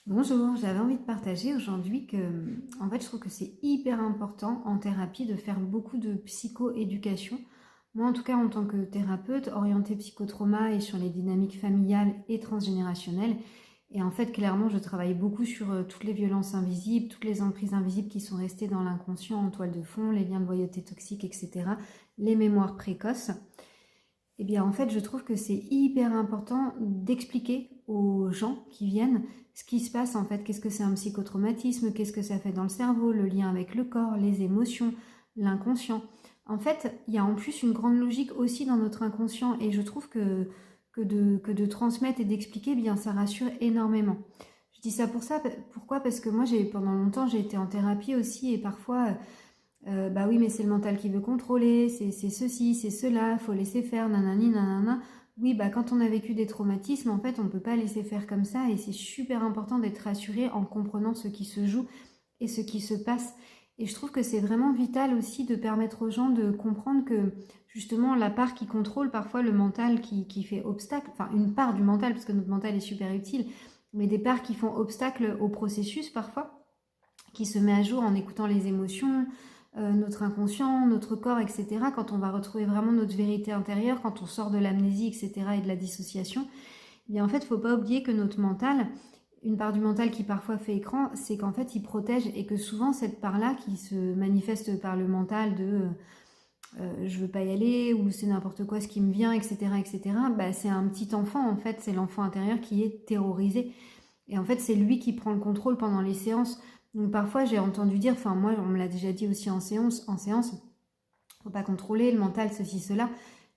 Bonjour, j'avais envie de partager aujourd'hui que, en fait, je trouve que c'est hyper important en thérapie de faire beaucoup de psychoéducation. Moi, en tout cas, en tant que thérapeute orientée psychotrauma et sur les dynamiques familiales et transgénérationnelles, et en fait, clairement, je travaille beaucoup sur toutes les violences invisibles, toutes les emprises invisibles qui sont restées dans l'inconscient en toile de fond, les liens de loyauté toxiques, etc., les mémoires précoces. Eh bien, en fait, je trouve que c'est hyper important d'expliquer aux gens qui viennent ce qui se passe en fait. Qu'est-ce que c'est un psychotraumatisme? Qu'est-ce que ça fait dans le cerveau? Le lien avec le corps, les émotions, l'inconscient. En fait, il y a en plus une grande logique aussi dans notre inconscient et je trouve que de transmettre et d'expliquer, eh bien, ça rassure énormément. Je dis ça pour ça, pourquoi? Parce que moi, pendant longtemps, j'ai été en thérapie aussi et parfois bah oui, mais c'est le mental qui veut contrôler, c'est ceci, c'est cela, faut laisser faire, nanani, nanana. Oui, bah quand on a vécu des traumatismes, en fait, on ne peut pas laisser faire comme ça et c'est super important d'être rassuré en comprenant ce qui se joue et ce qui se passe. Et je trouve que c'est vraiment vital aussi de permettre aux gens de comprendre que justement la part qui contrôle parfois le mental qui fait obstacle, enfin une part du mental, parce que notre mental est super utile, mais des parts qui font obstacle au processus parfois, qui se met à jour en écoutant les émotions, notre inconscient, notre corps, etc. Quand on va retrouver vraiment notre vérité intérieure, quand on sort de l'amnésie, etc. et de la dissociation, eh bien en fait, il ne faut pas oublier que notre mental, une part du mental qui parfois fait écran, c'est qu'en fait, il protège et que souvent, cette part-là qui se manifeste par le mental de je veux pas y aller ou c'est n'importe quoi ce qui me vient, etc., etc., bah, c'est un petit enfant, en fait, c'est l'enfant intérieur qui est terrorisé. Et en fait, c'est lui qui prend le contrôle pendant les séances. Donc parfois, j'ai entendu dire, enfin moi, on me l'a déjà dit aussi en séance, faut pas contrôler le mental, ceci, cela.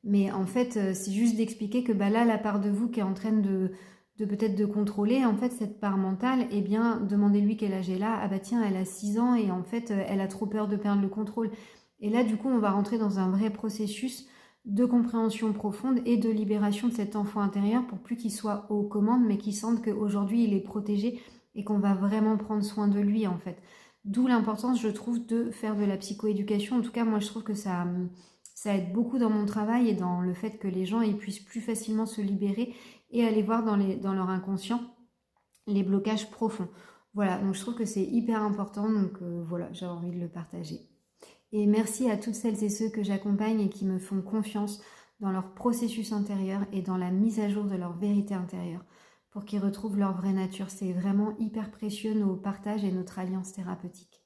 Mais en fait, c'est juste d'expliquer que bah, là, la part de vous qui est en train de peut-être de contrôler, en fait, cette part mentale, eh bien, demandez-lui quel âge elle a. Ah bah tiens, elle a 6 ans et en fait, elle a trop peur de perdre le contrôle. Et là, du coup, on va rentrer dans un vrai processus de compréhension profonde et de libération de cet enfant intérieur pour plus qu'il soit aux commandes, mais qu'il sente qu'aujourd'hui, il est protégé et qu'on va vraiment prendre soin de lui, en fait. D'où l'importance, je trouve, de faire de la psychoéducation. En tout cas, moi, je trouve que ça aide beaucoup dans mon travail et dans le fait que les gens ils puissent plus facilement se libérer et aller voir dans leur inconscient les blocages profonds. Voilà, donc je trouve que c'est hyper important, donc voilà, j'avais envie de le partager. Et merci à toutes celles et ceux que j'accompagne et qui me font confiance dans leur processus intérieur et dans la mise à jour de leur vérité intérieure pour qu'ils retrouvent leur vraie nature. C'est vraiment hyper précieux nos partages et notre alliance thérapeutique.